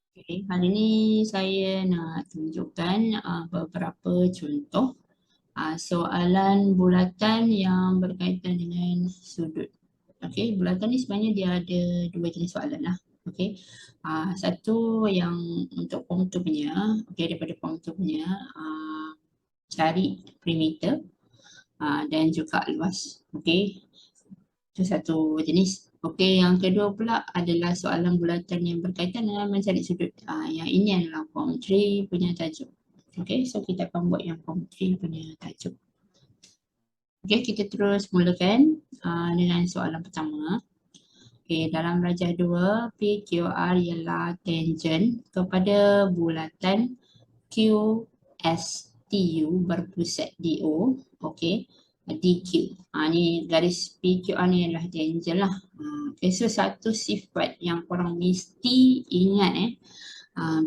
Okay, hari ini saya nak tunjukkan beberapa contoh soalan bulatan yang berkaitan dengan sudut. Okey, bulatan ni sebenarnya dia ada dua jenis soalan lah. Okey, satu yang untuk form 2 punya, okey, daripada form 2 punya, cari perimeter dan juga luas. Okey, itu satu jenis. Okey, yang kedua pula adalah soalan bulatan yang berkaitan dengan mencari sudut. Yang ini adalah form 3 punya tajuk. Okey, so kita akan buat yang form 3 punya tajuk. Okey, kita terus mulakan dengan soalan pertama. Okey, dalam rajah 2, PQR ialah tangent kepada bulatan QSTU berpusat DO. Okey, DQ. Ni garis PQR ni adalah tangent lah. Okay, so satu sifat yang korang mesti ingat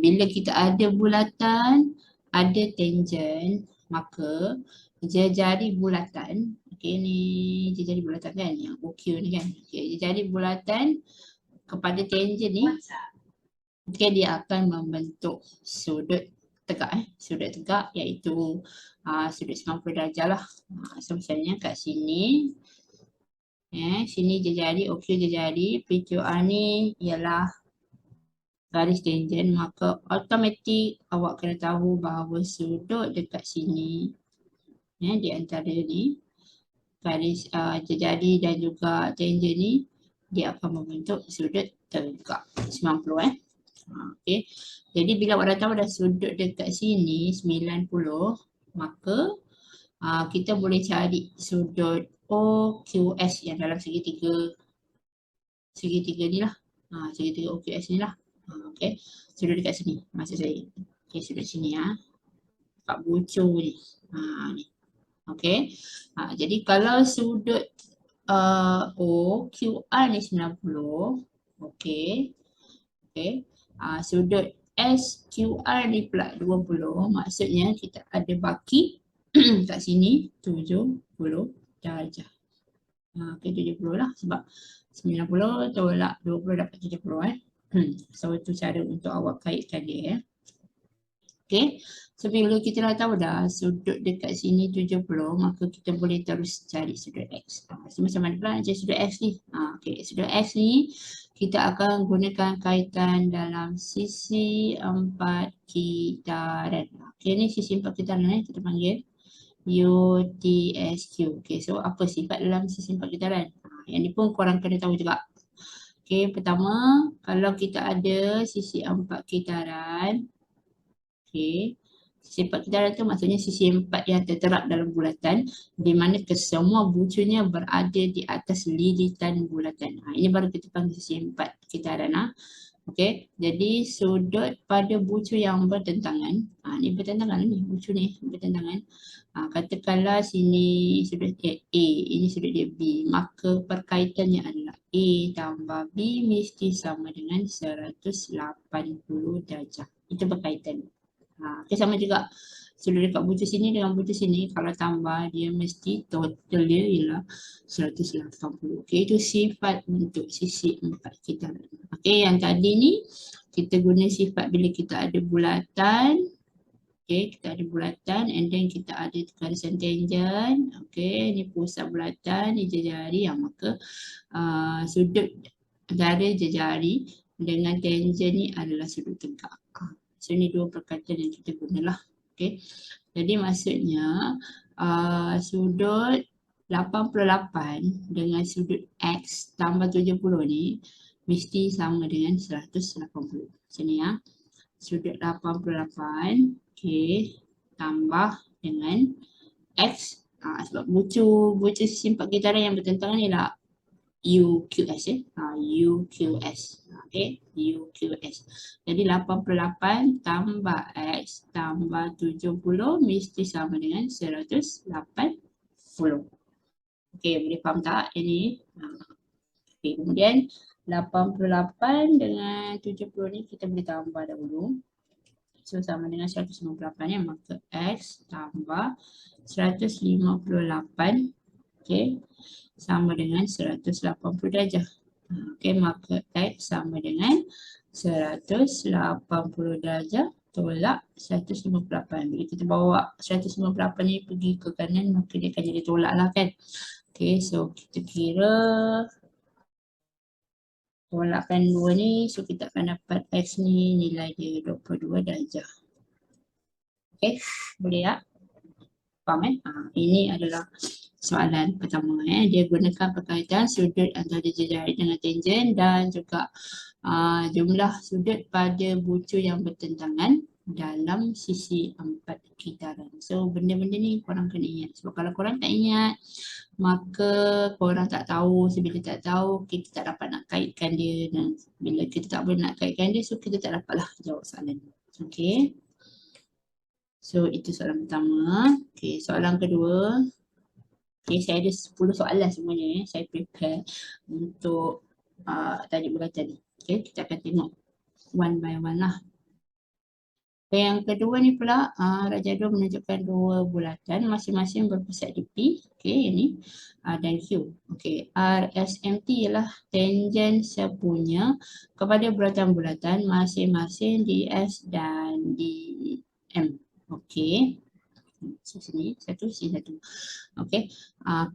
bila kita ada bulatan, ada tangent, maka jari bulatan, okey ni jari bulatan kan, yang OQ ni kan. Okey, jari bulatan kepada tangent ni, okey dia akan membentuk sudut tegak sudut tegak iaitu sudut 90 darjah lah. So misalnya kat sini sini jari OQ jari PQR ni ialah garis tangent, maka automatik awak kena tahu bahawa sudut dekat sini di antara ni garis jari dan juga tangent ni dia akan membentuk sudut tegak 90 okey. Jadi bila awak dah tahu dah sudut dekat sini 90, maka kita boleh cari sudut OQS yang dalam segitiga ni lah. Segitiga OQS ni lah. Okey, sudut dekat sini maksud saya. Okey, sudut sini kat bucur ni. Ni. Okey. Jadi kalau sudut OQR ni 90, okey. Okey. Sudut SQR ni pula 20, maksudnya kita ada baki kat sini 70 darjah. Okey, 70 lah sebab 90 tolak 20 dapat 70 So itu cara untuk awak kaitkan dia Okey. So bila kita dah tahu dah sudut dekat sini 70, maka kita boleh terus cari sudut X. So macam mana pula nak cari sudut X ni? Okey, sudut X ni kita akan gunakan kaitan dalam sisi 4 kitaran. Okey, ni sisi 4 kitaran kita panggil UTSQ. Okey, so apa sifat dalam sisi 4 kitaran? Yang ni pun korang kena tahu juga. Okey, pertama, kalau kita ada sisi 4 kitaran, okey, sisi 4 kitaran tu maksudnya sisi 4 yang terterap dalam bulatan di mana kesemua bucurnya berada di atas lilitan bulatan. Ini baru kita panggil sisi 4 kitaran. Okey, jadi sudut pada bucur yang bertentangan, ni bertentangan ni, bucur ni bertentangan. Katakanlah sini sudut dia A, ini sudut dia B, maka perkaitannya adalah A tambah B mesti sama dengan 180 darjah. Itu perkaitan. Okay, sama juga sudut dekat bucur sini dengan bucur sini, kalau tambah dia mesti total dia ialah 180. Okay, itu sifat untuk sisi 4 kita. Okay, yang tadi ni kita guna sifat bila kita ada bulatan. Okay, kita ada bulatan and then kita ada garisan tangent. Okay, ni pusat bulatan, ni jari, maka sudut garis jari dengan tangent ni adalah sudut tegak. So ni dua perkataan yang kita gunalah. Okay, jadi maksudnya sudut 88 dengan sudut X tambah 70 ni mesti sama dengan 180. Macam ni sudut 88 tambah dengan X sebab bucur sisi 4 kitaran yang bertentangan ni lah UQS UQS. Okay, UQS. Jadi 88 tambah X tambah 70 mesti sama dengan 180. Okay, boleh faham tak ini? Okay, kemudian 88 dengan 70 ni kita boleh tambah dahulu. So sama dengan 158 maka X tambah 158 okay, sama dengan 180 darjah. Okey, maka X sama dengan 180 darjah tolak 158. Bila kita bawa 158 ni pergi ke kanan, maka dia akan jadi tolak lah kan. Okey, so kita kira tolakkan 2 ni, so kita akan dapat X ni nilai dia 22 darjah. Okey, boleh tak? Faham ini adalah soalan pertama. Dia gunakan perkaitan sudut antara jari dengan tangent dan juga jumlah sudut pada bucu yang bertentangan dalam sisi 4 kitaran. So benda-benda ni korang kena ingat. Sebab kalau korang tak ingat, maka korang tak tahu. Bila tak tahu, kita tak dapat nak kaitkan dia. Dan bila kita tak boleh nak kaitkan dia, so kita tak dapatlah jawab soalan. Okay. So itu soalan pertama. Okay, soalan kedua. Okay, saya ada 10 soalan semuanya. Saya prepare untuk tajuk berkaitan ni. Okay, kita akan tengok one by one lah. Okay, yang kedua ni pula, Raja 2 menunjukkan dua bulatan masing-masing berpusat di P. Okay, ini dan Q. Okay, RSMT ialah tangent sepunya kepada bulatan-bulatan masing-masing di S dan di M. Okay. So sini satu, sini satu. Okey,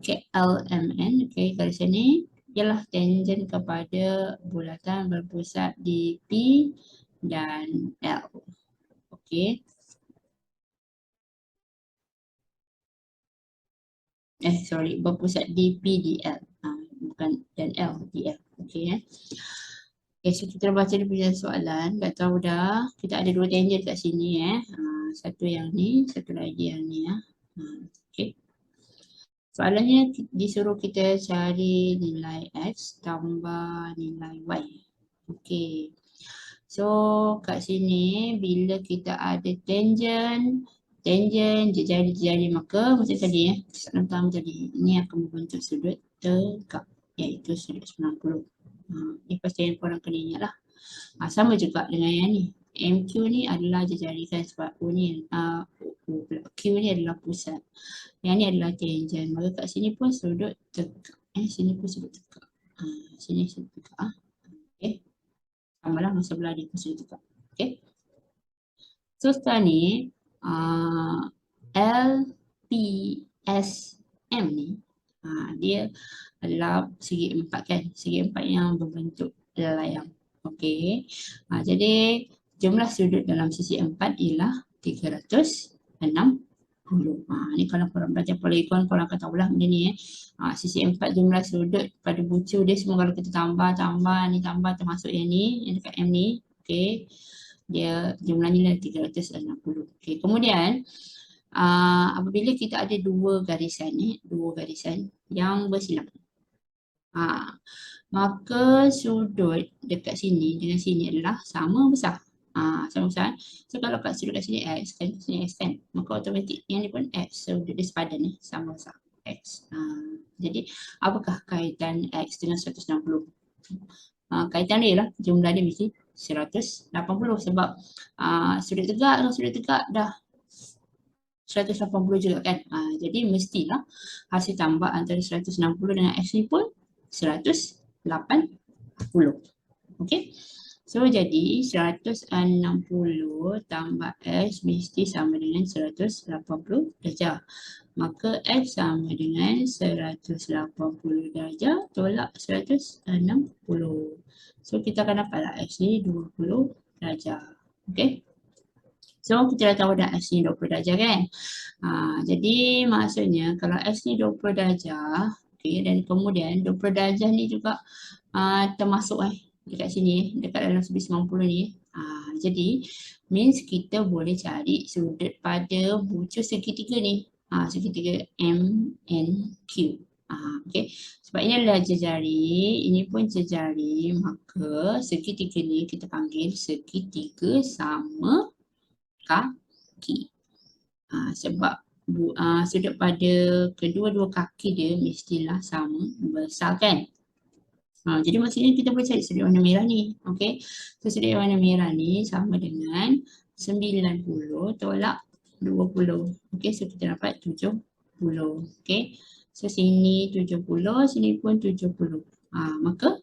KLMN, okey, kat sini ialah tangent kepada bulatan berpusat di P dan L. Okey. Berpusat di P di L. Bukan dan L di L. Okey Okay, so kita baca dia punya soalan. Tak tahu dah. Kita ada dua tangent kat sini satu yang ni, satu lagi yang ni Okey. Soalannya disuruh kita cari nilai X tambah nilai Y. Okey. So kat sini bila kita ada tangent, jari-jari maka macam tadi soalan pertama tadi, ini akan membentuk sudut tegak iaitu sudut 90. Ini pasti yang korang kena ingat lah. Sama juga dengan yang ni. MQ ni adalah jari kan sebab O ni, Q ni adalah pusat. Yang ni adalah tangent. Maka kat sini pun sudut tegak. Sini pun sudut tegak. Sini sudut tegak. Okay. Sama lah masa sebelah dia pun sudut tegak. Okay. So sekarang ni LPSM ni dia adalah segi empat kan. Segi empat yang berbentuk layang. Okey. Jadi jumlah sudut dalam sisi empat ialah 360. Ni kalau korang belajar polygon korang akan tahulah benda ni sisi empat jumlah sudut pada bucu dia semua kalau kita tambah ni tambah termasuk yang ni, yang dekat M ni. Okey. Dia jumlahnya 360. Okey. Kemudian apabila kita ada dua garisan yang bersilang. Maka sudut dekat sini dengan sini adalah sama besar. Sama besar. So kalau kat sudut kat sini X kan, sini X kan, maka automatik yang ni pun X. So dia sepadan ni sama besar X. Jadi apakah kaitan X dengan 160? Kaitan dia lah jumlah dia mesti 180 sebab sudut tegak dengan sudut tegak dah 180 juga kan. Jadi mestilah hasil tambah antara 160 dengan X ni pun 180. Okey. So jadi 160 tambah X mesti sama dengan 180 darjah. Maka X sama dengan 180 darjah tolak 160. So kita akan dapatlah X ni 20 darjah. Okey. So kita dah tahu dah X ni 20 darjah kan. Jadi maksudnya kalau X ni 20 darjah, okay, dan kemudian 20 darjah ni juga termasuk dekat sini, dekat dalam sudut 90 ni. Jadi means kita boleh cari sudut pada bucu segitiga ni. Segitiga M, N, Q. Okay. Sebab ini adalah jejari, ini pun jejari, maka segitiga ni kita panggil segitiga sama kaki. Sebab sudut pada kedua-dua kaki dia mestilah sama besar kan. Jadi maksudnya kita boleh cari sudut warna merah ni. Okay. So sudut warna merah ni sama dengan 90 tolak 20. Okay. So kita dapat 70. Okay. So sini 70, sini pun 70. Maka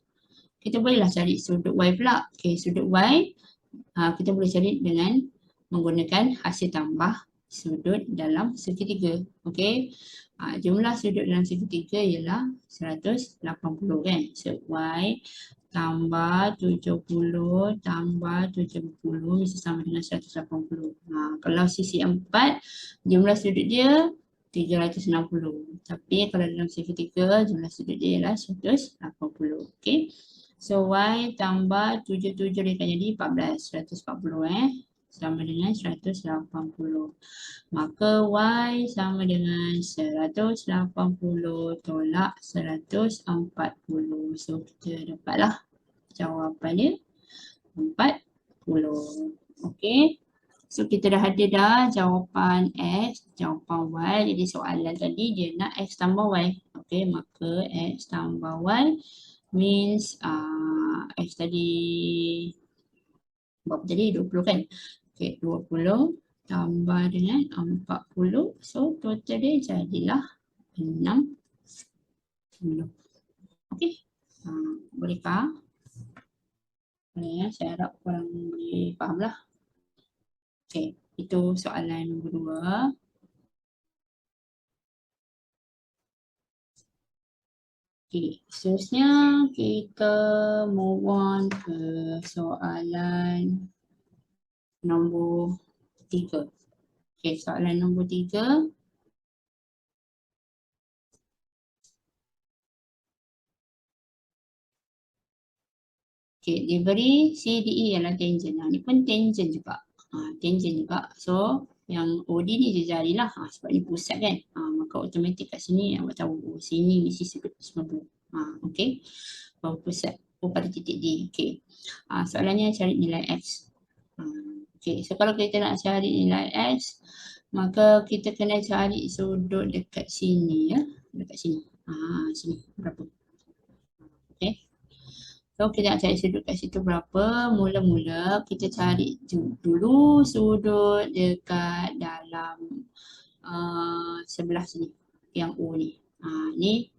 kita bolehlah cari sudut Y pula. Okey, sudut Y kita boleh cari dengan menggunakan hasil tambah sudut dalam segitiga. Okey. Jumlah sudut dalam segitiga ialah 180 kan. So Y tambah 70 tambah 70 mesti sama dengan 180. Kalau sisi 4 jumlah sudut dia 360. Tapi kalau dalam segitiga jumlah sudut dia ialah 180. Okey. So Y tambah 77 dia akan jadi 14. 140 sama dengan 180. Maka Y sama dengan 180 tolak 140. So kita dapatlah jawapannya 40. Okey. So kita dah ada dah jawapan X, jawapan Y. Jadi soalan tadi dia nak X tambah Y. Okey, maka X tambah Y means X tadi berapa tadi? 20 kan? Okey, 20 tambah dengan 40. So total dia jadilah 60. Okey. Bolehkah? Boleh ya, saya harap korang boleh faham lah. Okey, itu soalan nombor 2. Okey, seterusnya kita move on ke soalan nombor 3. Okey, soalan nombor 3. Okey, diberi CDE ialah tangent. Ni pun tangent juga. Tangent juga. So, yang OD ni dia jadilah. Sebab ni pusat kan. Maka automatik kat sini awak tahu. Sini mesti sudut 90. Okey. Bahawa pusat pada titik D. Okey. Soalannya cari nilai X. Okey. So, kalau kita nak cari nilai X, maka kita kena cari sudut dekat sini ya. Dekat sini. Sini. Berapa? Okey. So kita nak cari sudut kat situ berapa. Mula-mula kita cari dulu sudut dekat dalam sebelah sini. Yang O ni. Ni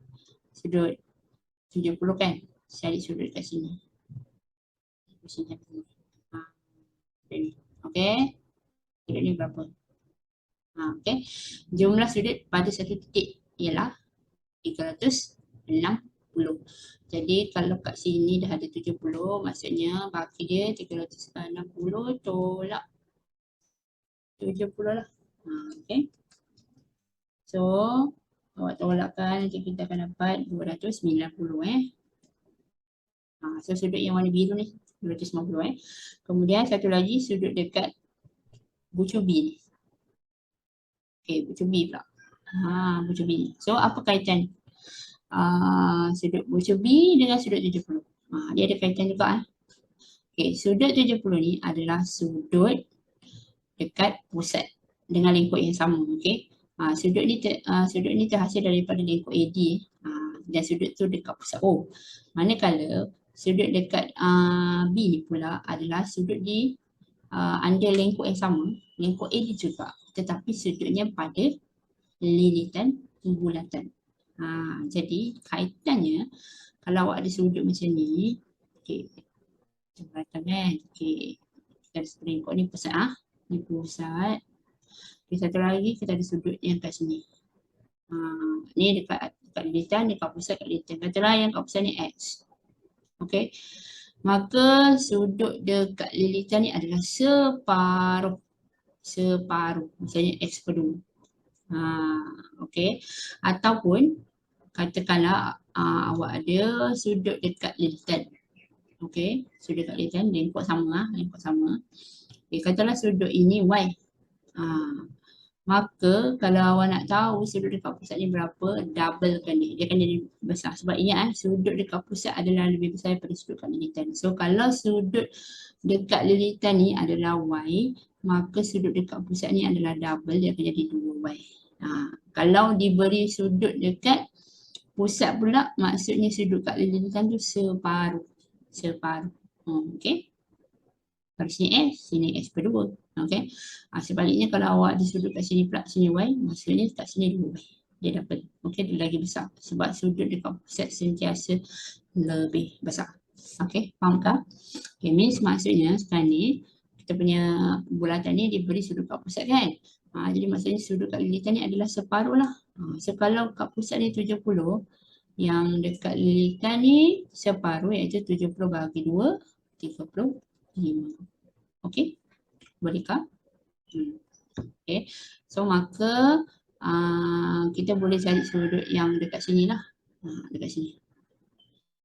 sudut 70 kan. Cari sudut kat sini. Okey. Sudut ni berapa? Okey. Jumlah sudut pada satu titik ialah 360. Jadi kalau kat sini dah ada 70, maksudnya baki dia 360 tolak 70 lah. Okey. So, awak tolakkan, nanti kita akan dapat 290 So sudut yang warna biru ni 290 Kemudian satu lagi sudut dekat bucu B ni. Okey, bucu B pula. Bucu B ni. So apa kaitan sudut bucu B dengan sudut 70? Dia ada kaitan juga. Okey, sudut 70 ni adalah sudut dekat pusat dengan lengkuk yang sama. Okey. Sudut ni terhasil daripada lengkuk AD dan sudut tu dekat pusat O. Manakala sudut dekat B ni pula adalah sudut di under lengkuk yang sama, lengkuk AD juga, tetapi sudutnya pada lilitan bulatan. Jadi kaitannya kalau awak ada sudut macam ni, okey, bulatan kan, okey, kita ada lengkuk ni pusat ni pusat. Okay, satu lagi kita ada sudut yang kat sini. Ni dekat lilitan, dekat pusat kat lilitan. Katalah yang kat pusat ni X. Okey. Maka sudut dekat lilitan ni adalah separuh. Misalnya X per 2. Okey. Ataupun katakanlah awak ada sudut dekat lilitan. Okey. Sudut dekat lilitan, lengkuk sama. Okay, katalah sudut ini Y. Maka kalau awak nak tahu sudut dekat pusat ni berapa, doublekan dia. Dia akan jadi besar. Sebab ingat sudut dekat pusat adalah lebih besar daripada sudut dekat lilitan. So kalau sudut dekat lilitan ni adalah Y, maka sudut dekat pusat ni adalah double, dia akan jadi 2Y. Kalau diberi sudut dekat pusat pula, maksudnya sudut kat lilitan tu separuh. Okey. Kalau sini X, sini X per 2. Okey. Sebaliknya kalau awak ada sudut kat sini pula, sini Y, maksudnya kat sini 2Y. Dia dapat. Okey, dia lagi besar. Sebab sudut dekat pusat sentiasa lebih besar. Okay, faham tak? Okay, means maksudnya sekarang ni kita punya bulatan ni diberi sudut kat pusat kan? Jadi maksudnya sudut kat lilitan ni adalah separuh lah. So kalau kat pusat ni 70, yang dekat lilitan ni separuh iaitu 70 bahagi 2, 35. Okay, bolehkah? Okay, so maka kita boleh cari sudut yang dekat sini lah. Dekat sini.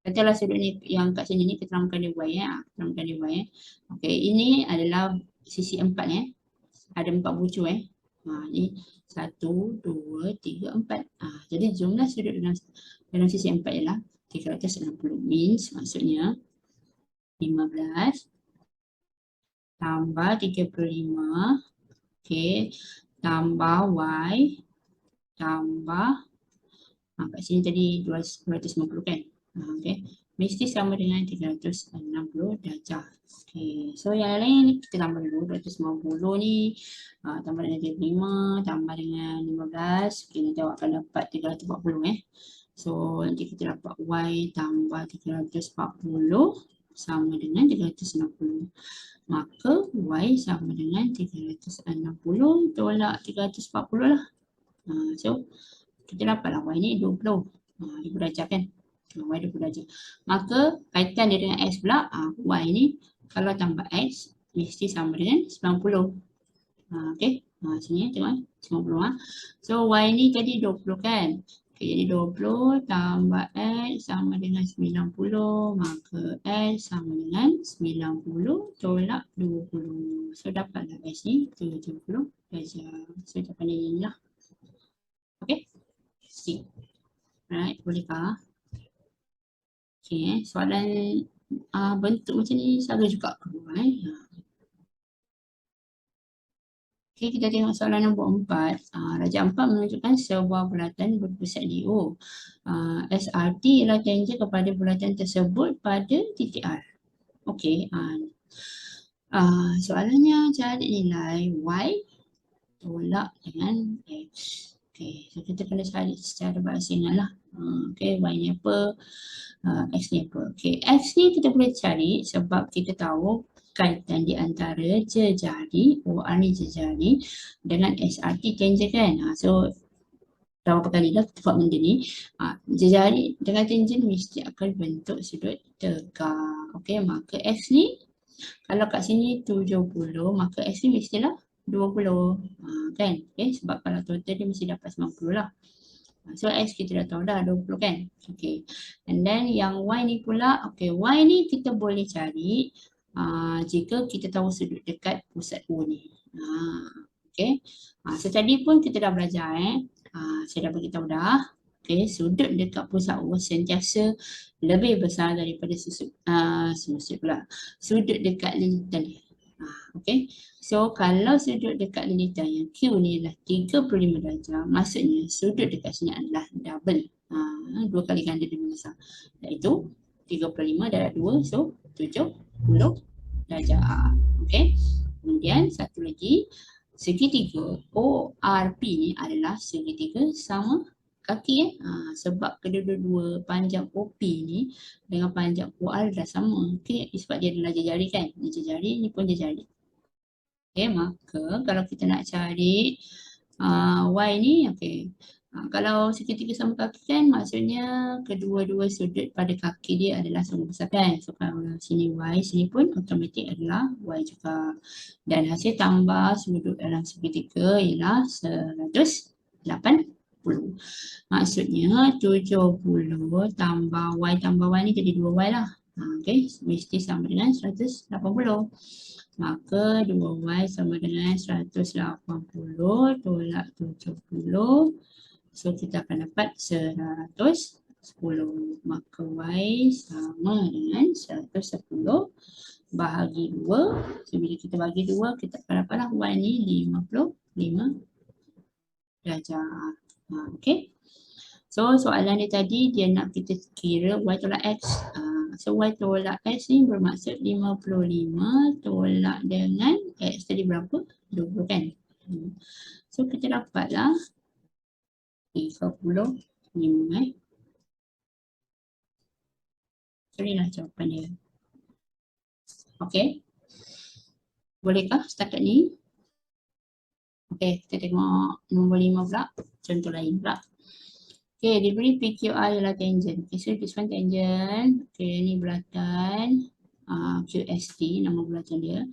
Katalah sudut ni yang kat sini ni kita namakan dia Y kita namakan dia Y Okey, ini adalah sisi 4 Ada 4 bucu ni 1 2 3 4. Jadi jumlah sudut dalam sisi 4 ialah 360. Means maksudnya 15 tambah 35 okey tambah Y tambah kat sini tadi 250 kan. Okey, mesti sama dengan 360 darjah. Okey, so yang lain ni kita tambah dulu 250 ni tambah dengan 35 tambah dengan 15. Okey, nanti awak akan dapat 340 So nanti kita dapat Y tambah 340 sama dengan 360. Maka Y sama dengan 360 tolak 340 lah. So kita dapatlah Y ni 20. 20 darjah kan. Y 20 darjah. Maka kaitan dia dengan X pula, Y ni kalau tambah X mesti sama dengan 90. Okey. Sini tengok 90. So Y ni tadi 20 kan. Okay, jadi 20 tambah X sama dengan 90. Maka X sama dengan 90 tolak 20. So dapatlah X ni 70 darjah. So jawapan dia ni lah. Okey. C. Right, bolehkah? Okay, soalan bentuk macam ni sama juga. Okay, kita tengok soalan nombor 4. Raja 4 menunjukkan sebuah bulatan berpusat di O. SRT ialah tangent kepada bulatan tersebut pada titik R. Okey, soalannya cari nilai Y tolak dengan X. Okey, so kita kena cari secara berasingan lah. Okey, Y ni apa? X ni apa? Okey, X ni kita boleh cari sebab kita tahu kaitan di antara jejari, OR ni jejari dengan SRT tangent kan. So berapa kali dah kita buat benda ni. Jejari dengan tangent mesti akan bentuk sudut tegak. Okey, maka X ni kalau kat sini 70, maka X ni mestilah 20. Kan? Okay, sebab kalau total dia mesti dapat 90 lah. So X kita dah tahu dah 20 kan. Okay. And then yang Y ni pula. Okay, Y ni kita boleh cari jika kita tahu sudut dekat pusat O ni. Okay. So tadi pun kita dah belajar saya dah beritahu dah. Okay, sudut dekat pusat O sentiasa lebih besar daripada sudut dekat lilitan dia. Okay. So kalau sudut dekat lilitan yang Q ni adalah 35 darjah, maksudnya sudut dekat sini adalah double. 2 kali ganda lebih besar. Iaitu 35 darab 2, so 70 darjah. Okay. Kemudian satu lagi, segitiga ORP ni adalah segitiga sama kaki sebab kedua-dua panjang OP ni dengan panjang OR dah sama. Okay, sebab dia adalah jejari kan. Ni jejari, ni pun jejari. Okay, maka kalau kita nak cari Y ni, okay. Kalau segitiga sama kaki kan, maksudnya kedua-dua sudut pada kaki dia adalah sama besar kan. So kalau sini Y, sini pun automatik adalah Y juga. Dan hasil tambah sudut dalam segitiga ialah 180. Maksudnya 70 tambah Y ni jadi 2Y lah. Okay, mesti sama dengan 180. Maka 2Y sama dengan 180 tolak 70. So kita akan dapat 110. Maka Y sama dengan 110 bahagi 2. So bila kita bagi 2, kita akan dapatlah Y ni 55 darjah. Okay. So soalan dia tadi dia nak kita kira Y tolak X. So Y tolak X ni bermaksud 55 tolak dengan X tadi berapa? 20 kan? So kita dapatlah 35. So inilah jawapan dia. Okey. Bolehkah setakat ni? Okey, kita tengok nombor 5 pula. Contoh lain pula. Okey, diberi PQI ialah tangent. Okay, so this one tangent. Okey, ni bulatan QST, nama bulatan dia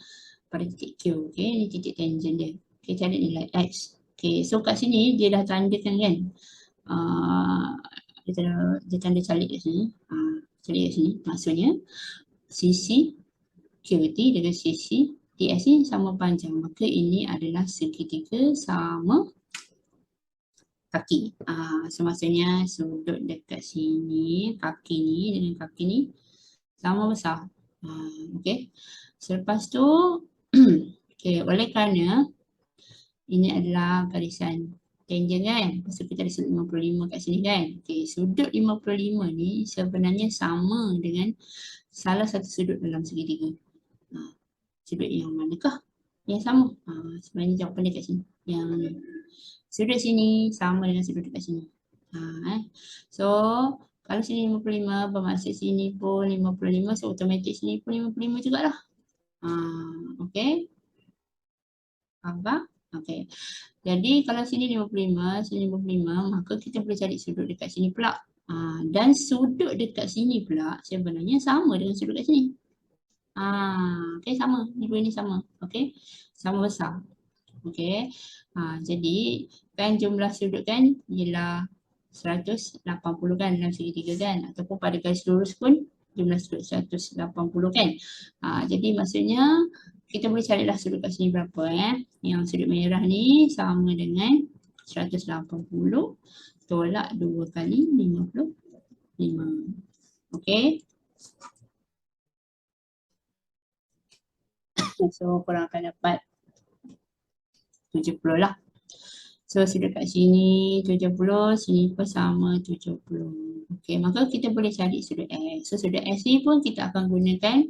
pada titik Q. Okey, ni titik tangent dia. Okey, cari nilai X. Okey, so kat sini dia dah tandakan kan. Dia tanda calik kat sini. Calik kat sini. Maksudnya sisi QT dengan sisi TS ni sama panjang. Maka ini adalah segitiga sama kaki. So maksudnya sudut dekat sini, kaki ni dengan kaki ni sama besar. Okey. Selepas tu, okay, oleh kerana ini adalah garisan tangent kan. Lepas tu kita ada sudut 55 kat sini kan. Okay, sudut 55 ni sebenarnya sama dengan salah satu sudut dalam segitiga. Sudut yang manakah yang sama? Sebenarnya jawapan dia kat sini. Yang ni. Sudut sini sama dengan sudut dekat sini. So, kalau sini 55 bermaksud sini pun 55. So, otomatik sini pun 55 jugalah. Okey. Faham tak? Okey. Jadi, kalau sini 55, sini 55, maka kita boleh cari sudut dekat sini pula. Dan sudut dekat sini pula sebenarnya sama dengan sudut dekat sini. Okey, sama. Dua ni sama. Okey. Sama besar. Okey. Jadi kan jumlah sudut kan ialah 180 kan dalam segitiga kan, ataupun pada garis lurus pun jumlah sudut 180 kan. Jadi maksudnya kita boleh carilah sudut kat sini berapa Yang sudut merah ni sama dengan 180 tolak 2 kali 55. Okey. So korang akan dapat 70 lah. So sudut kat sini 70, sini pun sama 70. Okey, maka kita boleh cari sudut X. So sudut X ni pun kita akan gunakan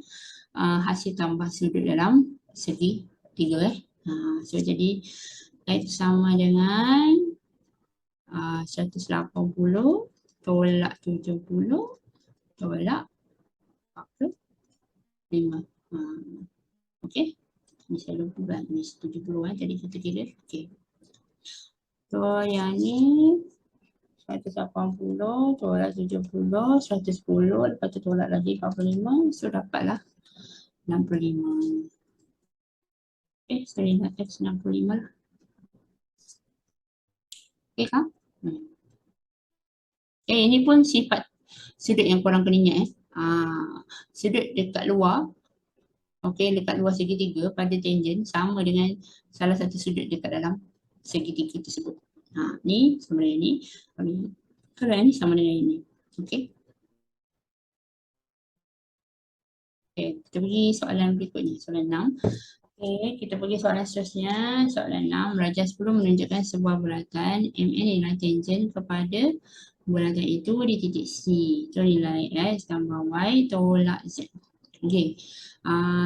hasil tambah sudut dalam segi 3 So jadi X sama dengan 180 tolak 70 tolak 45. Okey. Ni saya lupa ni 70 jadi kita kira. Okey. So yang ni 180 tolak 70, 110, lepas tu tolak lagi 45, so dapatlah 65. So ingat X 65 lah. Okay kan? Ini pun sifat sudut yang korang kena ingat sudut dekat luar, dekat luar segitiga pada tangent sama dengan salah satu sudut dekat dalam segitiga tersebut. Ni sama dengan ni. Kalau yang ni sama dengan ini. Okey. Okey, kita pergi soalan berikutnya, soalan 6. Okey, kita pergi soalan seterusnya. Soalan 6, rajah 10 menunjukkan sebuah bulatan MN ialah tangent kepada bulatan itu di titik C. So nilai X tambah Y tolak Z. Okey.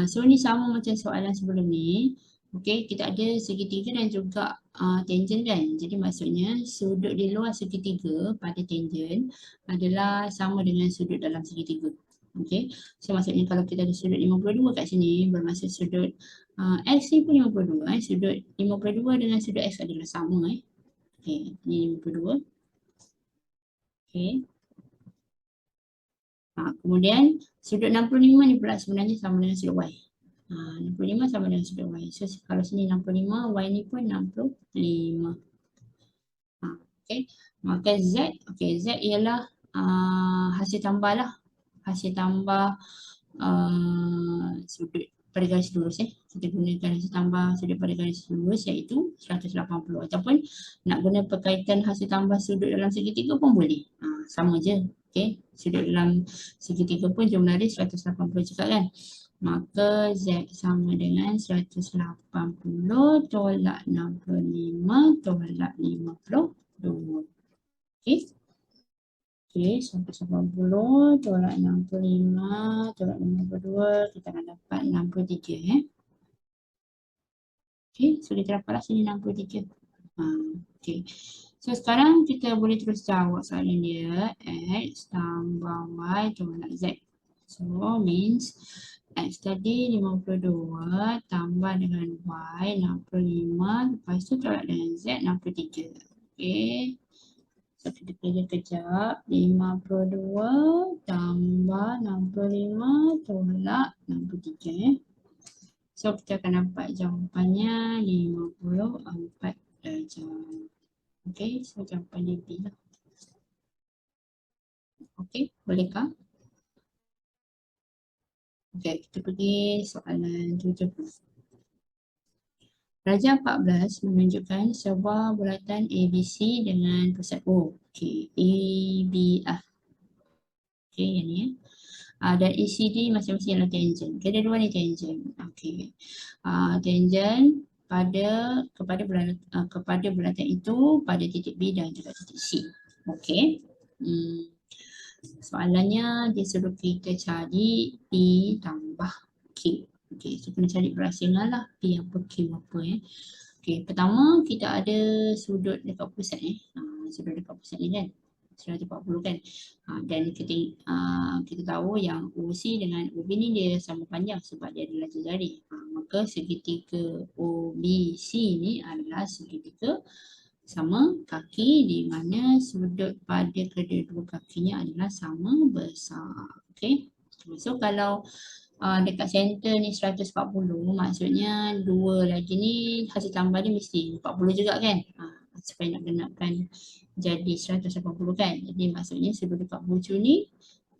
So ni sama macam soalan sebelum ni. Okey, kita ada segitiga dan juga tangent kan. Jadi maksudnya sudut di luar segitiga pada tangent adalah sama dengan sudut dalam segitiga. Okey. So maksudnya kalau kita ada sudut 52 kat sini bermaksud sudut X ni pun 52. Sudut 52 dengan sudut X adalah sama. Okey, ni 52. Okey. Kemudian sudut 65 ni pula sebenarnya sama dengan sudut Y. 65 sama dengan sudut Y. So kalau sini 65, Y ni pun 65. Okey. Maka Z, Z ialah hasil tambah lah. Hasil tambah sudut pada garis lurus Kita gunakan hasil tambah sudut pada garis lurus iaitu 180 ataupun nak guna perkaitan hasil tambah sudut dalam segitiga pun boleh. Sama je. Okey. Sudut dalam segitiga pun jumlah dia 180 juga kan. Maka Z sama dengan 180 tolak 65 tolak 52. Okey. Okey, 180 tolak 65 tolak 52, kita akan dapat 63 Okey, so kita dapatlah sini 63. Okey. So sekarang kita boleh terus jawab soalan dia. X tambah Y tolak Z. So means X tadi 52 tambah dengan Y 65, lepas tu tolak dengan Z 63. Okay. So kita kerja kejap. 52 tambah 65 tolak 63. So kita akan dapat jawapannya 54 darjah. Okay, so jawapan dia B lah. Okay, bolehkah? Okay, kita pergi soalan 70. Darjah 14 menunjukkan sebuah bulatan ABC dengan pusat O. Okay, AB lah. Okay, yang ni. Dan ECD masing-masing adalah tangent. Kedua-dua ni tangent. Okay. Tangent kepada bulatan itu pada titik B dan juga titik C. Okay. Soalannya dia suruh kita cari P tambah Q. Okay, so kena cari berasingan lah P apa Q apa Okay, pertama kita ada sudut dekat pusat sudut dekat pusat ni kan 140 kan. Dan kita tahu yang OC dengan OB ni dia sama panjang sebab dia adalah jari. Maka segitiga OBC ni adalah segitiga sama kaki di mana sudut pada kedua-dua kakinya adalah sama besar. Okay. So kalau dekat center ni 140, maksudnya dua lagi ni hasil tambah dia mesti 40 juga kan. Supaya nak genapkan jadi 180 kan. Jadi maksudnya sudut dekat bujur ni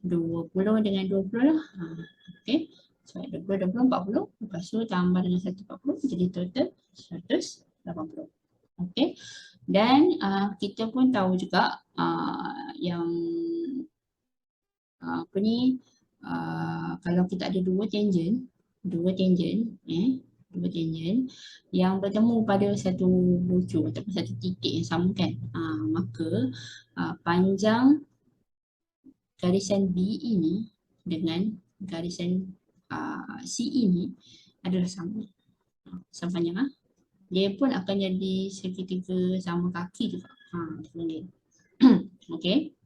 20 dengan 20 lah. Okay. So 20, 20, 40. Lepas tu tambah dengan 140 jadi total 180. Okay. Dan kita pun tahu juga yang apa ni, kalau kita ada dua tangent yang bertemu pada satu bujur ataupun satu titik yang sama kan, maka panjang garisan B ini dengan garisan C ini adalah sama. Sama panjang dia pun akan jadi segitiga sama kaki juga. Okey.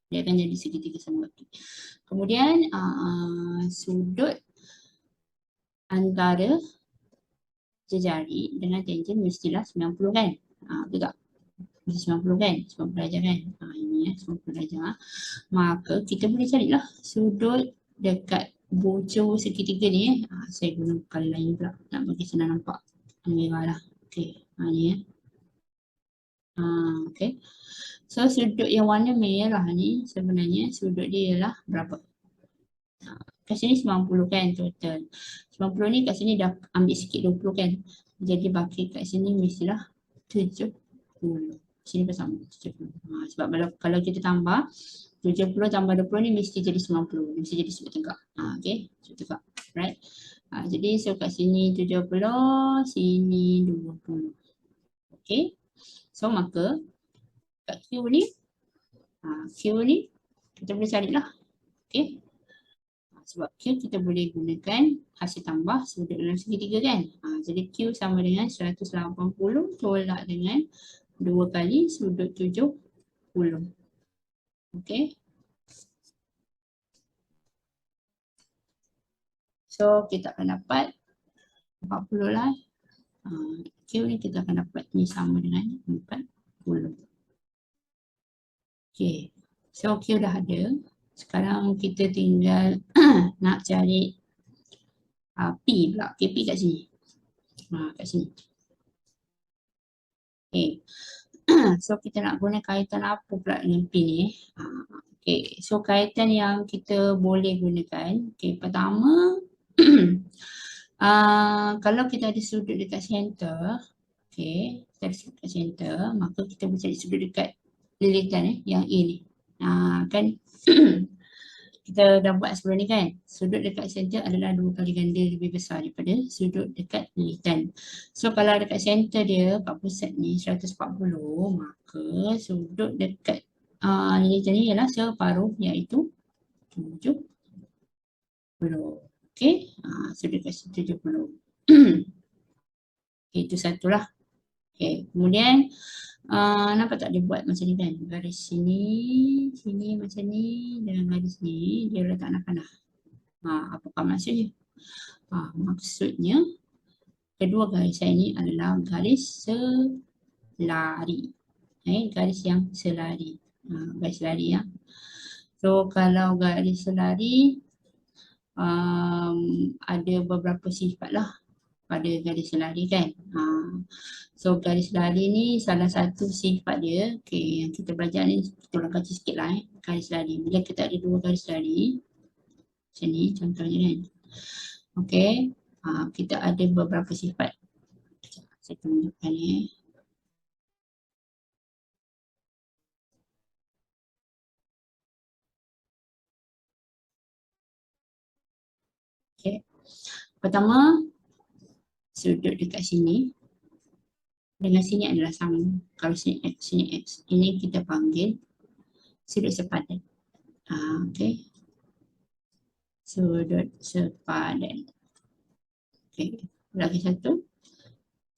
Dia akan jadi segitiga sama kaki. Kemudian sudut antara jejari dengan tangent mestilah 90 kan? Betul tak? Mesti 90 kan? 90 darjah kan? Ini 90 darjah. Maka kita boleh carilah sudut dekat bujur segitiga ni. Saya guna kali lain pula nak bagi senang nampak. Merah lah. Okey. Ni okey. So sudut yang warna merah ni sebenarnya sudut dia ialah berapa? Kat sini 90 kan total. 90 ni kat sini dah ambil sikit 20 kan. Jadi baki kat sini mestilah 70. Sini pun sama 70. Sebab kalau kita tambah 70 tambah 20 ni mesti jadi 90. Mesti jadi sudut tegak. Okey. Sudut tegak. Right. Jadi so kat sini 70, sini 20. Okey. So maka kat Q ni kita boleh carilah. Okey. Sebab Q kita boleh gunakan hasil tambah sudut dalam segitiga kan. Jadi Q sama dengan 180 tolak dengan 2 kali sudut 70. Okey. So kita akan dapat 40 lah. Q ni kita akan dapat ni sama dengan 40. Okay. So Q dah ada. Sekarang kita tinggal nak cari P pula. Okay, P kat sini. Kat sini. Okay. So kita nak guna kaitan apa pula dengan P ni? Okay. So kaitan yang kita boleh gunakan. Okay. Pertama. Kalau kita ada sudut dekat center. Okay. Kita ada sudut dekat center. Maka kita boleh cari sudut dekat lilitan yang A ni. Kan kita dah buat sebelum ni kan, sudut dekat center adalah 2 kali ganda lebih besar daripada sudut dekat lilitan. So kalau dekat center dia kat pusat ni 140, maka sudut dekat lilitan ni ialah separuh iaitu 70. Okay, sudut dekat 70. Okay, itu satulah. Okay, kemudian nampak tak dia buat macam ni kan? Garis sini macam ni dengan garis ni dia letak anak panah. Apakah maksudnya? Maksudnya kedua garisan ini adalah garis selari. Garis yang selari. Garis selari ya. So kalau garis selari ada beberapa sifat lah pada garis selari kan. So garis selari ni salah satu sifat dia, yang kita belajar ni kita ulang kaji sikit lah garis selari. Bila kita ada dua garis selari macam ni contohnya kan. Kita ada beberapa sifat. Saya tunjukkan ni. Pertama, sudut dekat sini dengan sini adalah sama. Kalau sini X, sini X. Ini kita panggil sudut sepadan. Sudut sepadan. Lagi satu.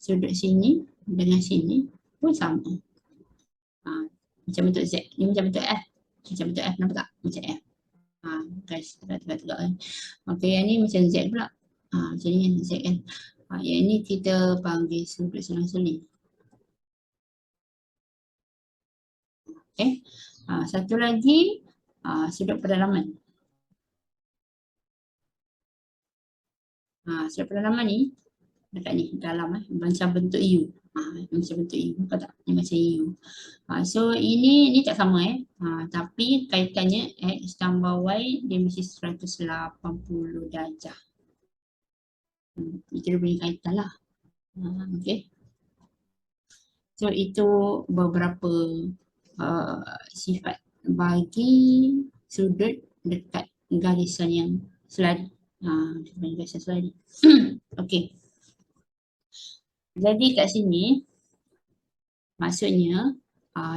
Sudut sini dengan sini pun sama. Macam bentuk Z. Ini macam bentuk F. Macam bentuk F, nampak tak? Macam F. Guys, tegak-tegak kan. Yang ni macam Z pula. Macam ni kan, Z kan. Yang ni kita panggil sudut selang-seling. Satu lagi sudut pedalaman. Sudut pedalaman ni dekat ni dalam macam bentuk U. Macam bentuk U, nampak tak? Ni macam U. So ini tak sama tapi kaitannya X tambah Y dia mesti 180 darjah. Itu dia punya kaitan lah. So itu beberapa sifat bagi sudut dekat garisan yang selari. Garisan selari. Okey. Jadi kat sini maksudnya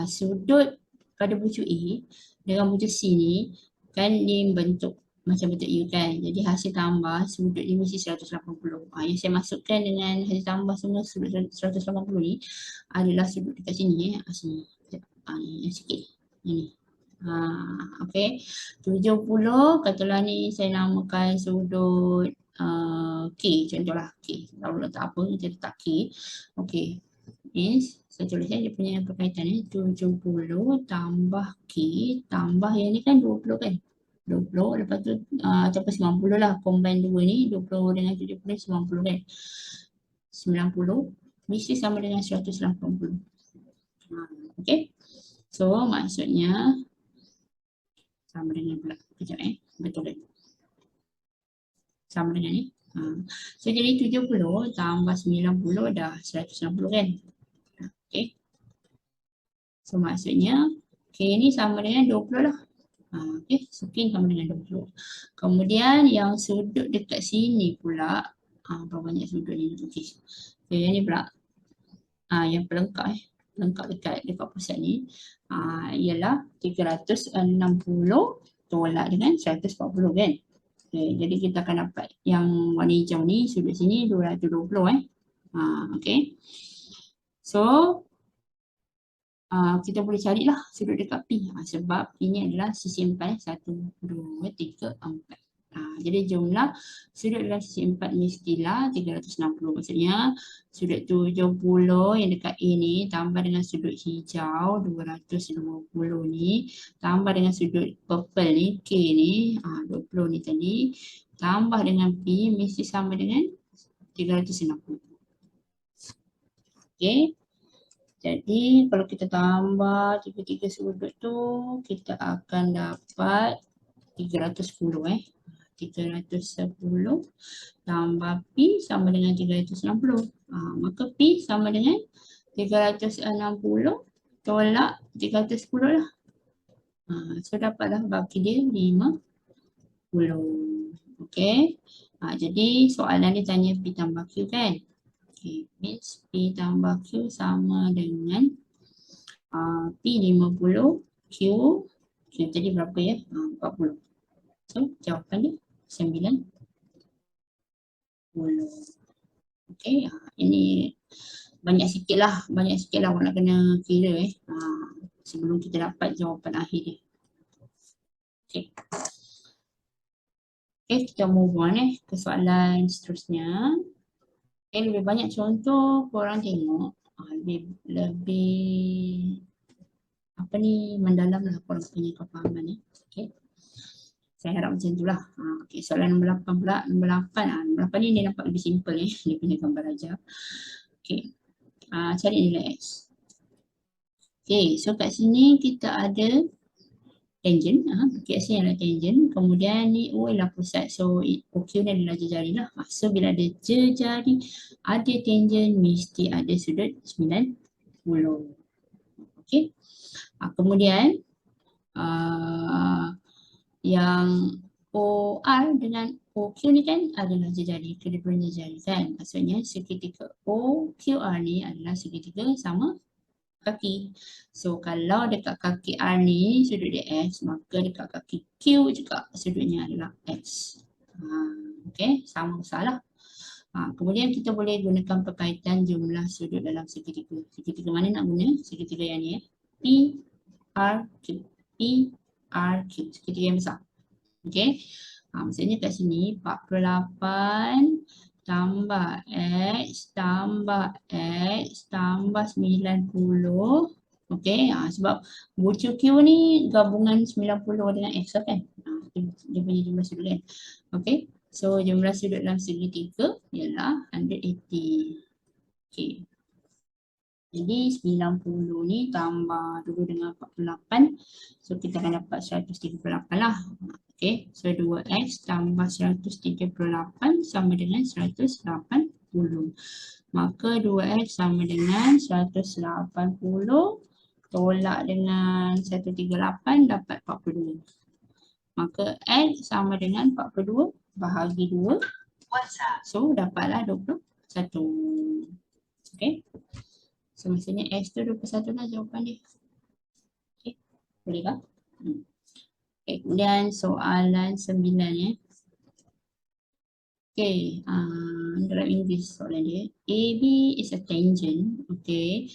sudut pada bucu A dengan bucu C ni kan dia bentuk macam bentuk U kan. Jadi hasil tambah sudut ni mesti 180. Yang saya masukkan dengan hasil tambah semua sudut 180 ni adalah sudut dekat sini sini. Yang sikit. Ini. Okey. 70 katalah ni saya namakan sudut K, contohlah K. Kalau letak apa kita letak K. Okey. Ni saya tulis dia punya perkaitan ni 70 tambah K tambah yang ni kan 20 kan. 20 lepas tu ataupun 90 lah, combine dua ni 20 dengan 70 90 kan. 90 mesti sama dengan 180. Okey. So maksudnya sama dengan pula. Kejap betul kan? Sama dengan ni. So jadi 70 tambah 90 dah 160 kan. Okey. So maksudnya K ni sama dengan 20 lah. Okey, so K sama dengan 20. Kemudian yang sudut dekat sini pula, berapa banyak sudut ni? Okey. So yang ni pula, yang pelengkap pelengkap dekat pusat ni, ialah 360 tolak dengan 140 kan. Okay, jadi kita akan dapat yang warna hijau ni, sudut sini 220 okey. So kita boleh carilah sudut dekat P sebab P ni adalah sisi 4 1, 2, 3, 4. Jadi jumlah sudut dalam sisi 4 mestilah 360. Maksudnya sudut 70 yang dekat A ni tambah dengan sudut hijau 220 ni tambah dengan sudut purple ni K ni 20 ni tadi tambah dengan P mesti sama dengan 360. Okey. Jadi kalau kita tambah tiga-tiga sudut tu kita akan dapat 310 310 tambah P sama dengan 360. Maka P sama dengan 360 tolak 310 lah. So dapatlah bagi dia 50. Okey. Jadi soalan dia tanya P tambah Q kan. Okay, means P tambah Q sama dengan P 50, Q tadi berapa ya? 40. So jawapan dia 90. Okay, ini banyak sikit lah awak nak kena kira sebelum kita dapat jawapan akhir dia. Okay. Okay, kita move on ke soalan seterusnya. Okay, lebih banyak contoh korang tengok. Lebih apa ni, mendalam lah korang punya kefahaman ni. Okay. Saya harap macam itulah. Okay, soalan nombor 8 pula. Nombor 8, nombor 8 ni dia nampak lebih simple dia punya gambar aja. Okay, cari nilai X. Okay, so kat sini kita ada tangent, kat sini adalah tangent, kemudian ni O ialah pusat, so OQ ni adalah jejari lah. So bila ada jejari, ada tangent, mesti ada sudut 90. Okay, kemudian yang OR dengan OQ ni kan adalah jejari, kedua-duanya jejari kan. Maksudnya segitiga OQR ni adalah segitiga sama kaki. So kalau dekat kaki R ni sudut dia X, maka dekat kaki Q juga sudutnya adalah X. Okay, sama salah. Kemudian kita boleh gunakan perkaitan jumlah sudut dalam segitiga. Segitiga mana nak guna? Segitiga yang ni P, R, Q. P, R, Q. Segitiga yang besar. Okay. Maksudnya kat sini 48 tambah X tambah X tambah 90. Okay. Sebab bucu Q ni gabungan 90 dengan X lah kan. Dia punya jumlah sudut kan. Okay. So jumlah sudut dalam segitiga ialah 180. Okay. Jadi 90 ni tambah dulu dengan 48. So kita akan dapat 138 lah. Okay, so 2x tambah 138 sama dengan 180. Maka 2x sama dengan 180 tolak dengan 138 dapat 42. Maka x sama dengan 42 bahagi 2. So dapatlah 21. Okay. So maksudnya x tu 21 lah jawapan dia. Okay, boleh tak? Okay, kemudian soalan 9 ya. Okay, dalam English soalan dia. AB is a tangent, okay,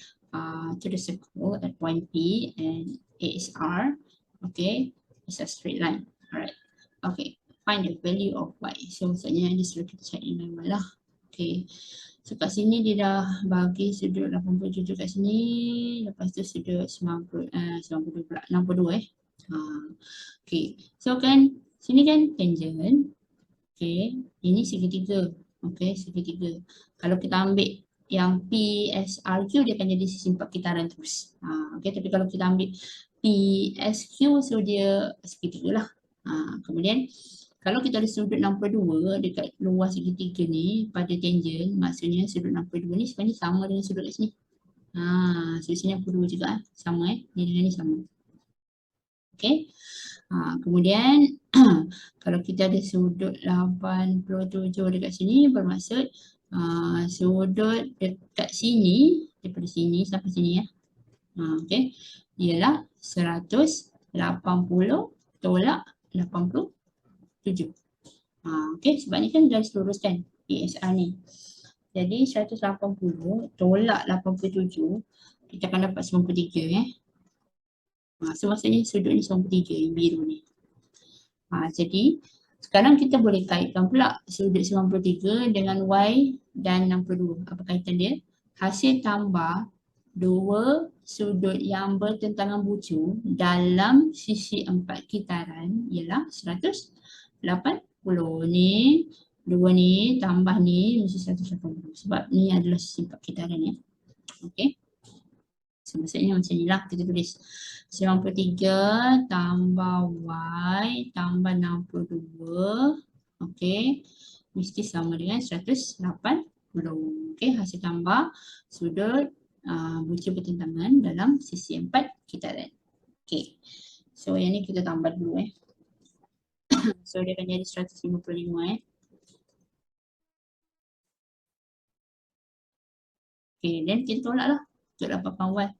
to the circle at point P and A is R, okay, it's a straight line. Alright, okay, find the value of Y. So maksudnya dia suruh kita cari nilai Y lah. Okay, so kat sini dia dah bagi sudut 87 kat sini, lepas tu sudut 62 pula, 62 okay, so kan sini kan tangent, okay, ini segitiga, okay, segitiga. Kalau kita ambil yang PSRQ dia akan jadi sisi empat kitaran terus. Okay, tapi kalau kita ambil PSQ so dia segitiga lah. Kemudian kalau kita ada sudut 62 dekat luar segitiga ni pada tangent, maksudnya sudut 62 ni sebenarnya sama dengan sudut kat sini. Sudut sini 62 juga sama ni dengan ni sama. Okay. Kemudian kalau kita ada sudut 87 dekat sini bermaksud sudut dekat sini daripada sini sampai sini ya. Okay. Ialah 180 tolak 87. Okay, sebab ni kan garis lurus kan PSR ni. Jadi 180 tolak 87 kita akan dapat 93 so maksudnya sudut ni 93 yang biru ni. Jadi sekarang kita boleh kaitkan pula sudut 93 dengan Y dan 62. Apa kaitan dia? Hasil tambah dua sudut yang bertentangan bucu dalam sisi empat kitaran ialah 180. Ni, dua ni tambah ni mesti 180 sebab ni adalah sisi empat kitaran ya. Okey. So, maksudnya macam ni lah kita tulis 93 tambah Y tambah 62. Okey. Mesti sama dengan 180. Okey, hasil tambah sudut bucu bertentangan dalam sisi empat kitaran. Okey. So yang ni kita tambah dulu So dia akan jadi 155 Okey, dan kita tolak lah untuk dapatkan Y.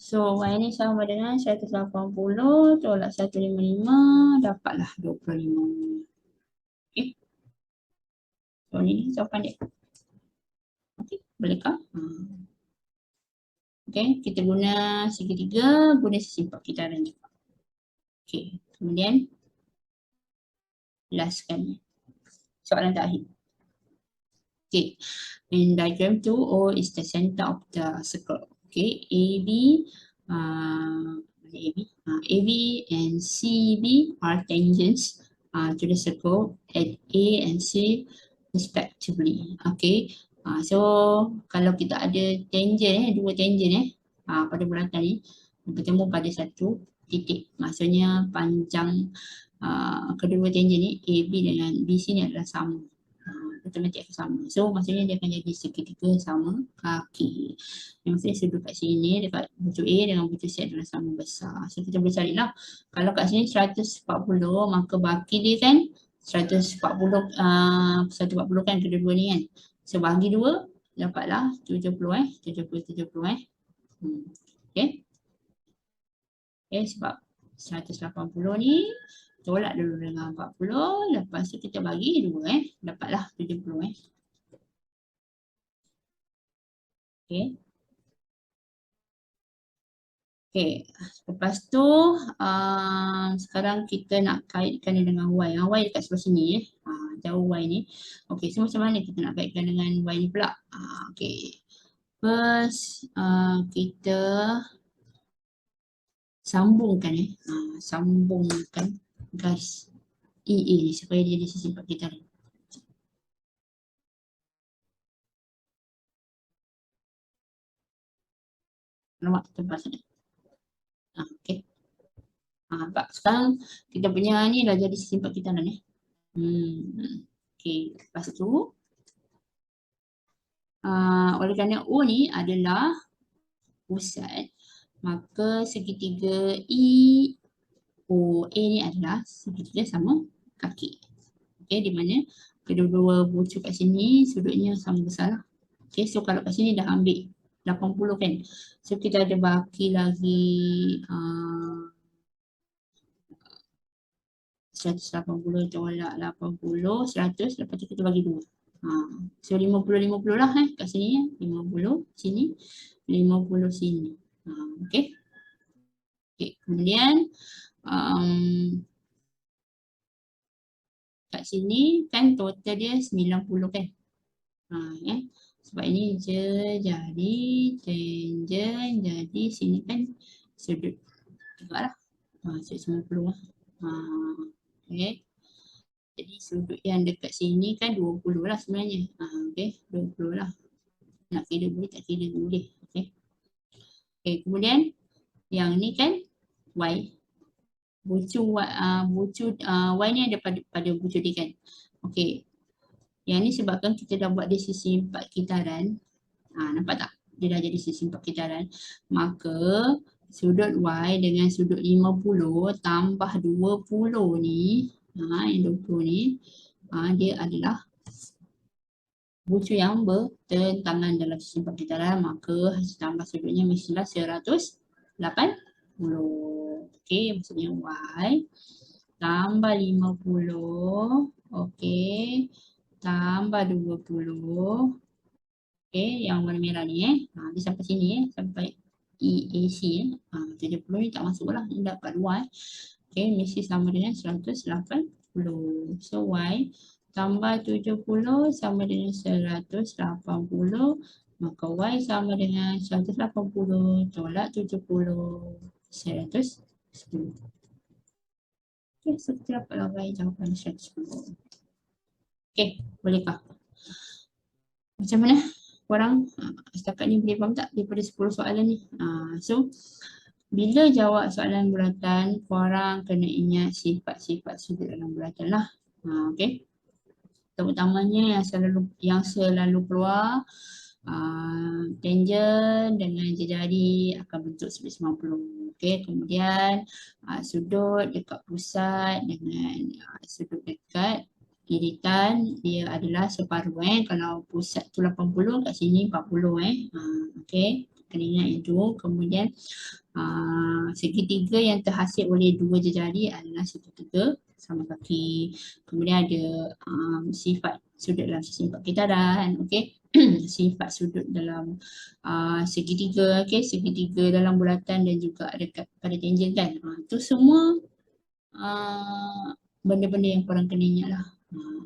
So Y ni sama dengan 180 tolak 155 dapatlah 25. Okey. So ni jawapan dia. Okey, bolehkah? Okey, kita guna segitiga, guna sisi empat kitaran juga. Okey, kemudian last sekali. Soalan terakhir. Okay. In diagram 2, O is the center of the circle. Okay, AB, AB and CB are tangents to the circle at A and C respectively. Okay, so kalau kita ada tangent, dua tangent pada bulatan ni bertemu pada satu titik, maksudnya panjang kedua tangent ni AB dengan BC ni adalah sama. Automatik akan sama. So maksudnya dia akan jadi segitiga sama kaki. Yang maksudnya sudut kat sini dekat bucu A dengan bucu C adalah sama besar. So kita boleh carilah. Kalau kat sini 140 maka baki dia kan 140 kan kedua-dua ni kan. So bagi 2 dapatlah 70 70. Okay. Okay, sebab 180 ni tolak dulu dengan 40, lepas tu kita bagi 2 dapatlah 70 Okay. Okay, lepas tu sekarang kita nak kaitkan dengan Y. Y dekat sebelah sini jauh Y ni. Okay, so macam mana kita nak kaitkan dengan Y ni pula? Okay, first kita sambungkan sambungkan garis EA ni supaya dia di sisi 4 kita ni. Nampak tempat sana. Okay. Nampak sekarang kita punya ni dah jadi sisi 4 kita ni. Okay. Lepas tu oleh kerana O ni adalah pusat, maka segitiga EOA ni adalah segitiga sama kaki. Okay, di mana kedua-dua bucu kat sini sudutnya sama besar lah. Okay, so kalau kat sini dah ambil 80 kan. So kita ada baki lagi 180 tolak 80, 100, lepas tu kita bagi 2. So 50-50 lah kat sini 50 sini, 50 sini. Okay. Okay, kemudian kat sini kan total dia 90 kan. Sebab ini je jadi tangent, jadi sini kan sudut juga lah. Sudut 90 lah. Okay. Jadi sudut yang dekat sini kan 20 lah sebenarnya. Okay, 20 lah. Nak kira boleh, tak kira boleh. Okay. Okay, kemudian yang ni kan Y. Bucu Y ni ada pada bucu D kan. Okay. Yang ni sebabkan kita dah buat di sisi 4 kitaran. Nampak tak? Dia dah jadi sisi 4 kitaran. Maka sudut Y dengan sudut 50 tambah 20 ni, yang 20 ni, dia adalah bucu yang bertentangan dalam sisi 4 kitaran. Maka hasil tambah sudutnya mestilah 180. Okay, maksudnya Y tambah 50. Okay. Tambah 20. Okay, yang warna merah ni dia sampai sini sampai EAC 70 ni tak masuk lah, ni dapat Y. Okay, mesti sama dengan 180. So Y tambah 70 sama dengan 180. Maka Y sama dengan 180 tolak 70, 110. Okay, so kita dapatlah Y jawapan 110. Okay, bolehkah? Macam mana korang setakat ni boleh faham tak daripada 10 soalan ni? So, bila jawab soalan bulatan, korang kena ingat sifat-sifat sudut dalam bulatan lah. Okay. Terutamanya yang selalu keluar tangent dengan jari akan bentuk 190. Okay, kemudian sudut dekat pusat dengan sudut dekat iritan dia adalah separuh kalau pusat tu 80 kat sini 40 okey, kena ingat itu. Kemudian segitiga yang terhasil oleh dua jari adalah segitiga sama kaki. Kemudian ada sifat sudut dalam sisi 4 kitaran, okey. Sifat sudut dalam segitiga, okey, segitiga dalam bulatan dan juga dekat pada tangent kan. Itu semua benda-benda yang korang kena ingat lah.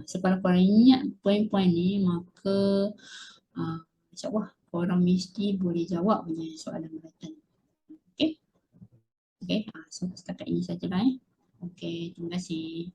So kalau korang ingat poin-poin ni, maka insyaAllah korang mesti boleh jawab punya soalan bulatan. Okay? Okay, so setakat ini sajalah. Okay, terima kasih.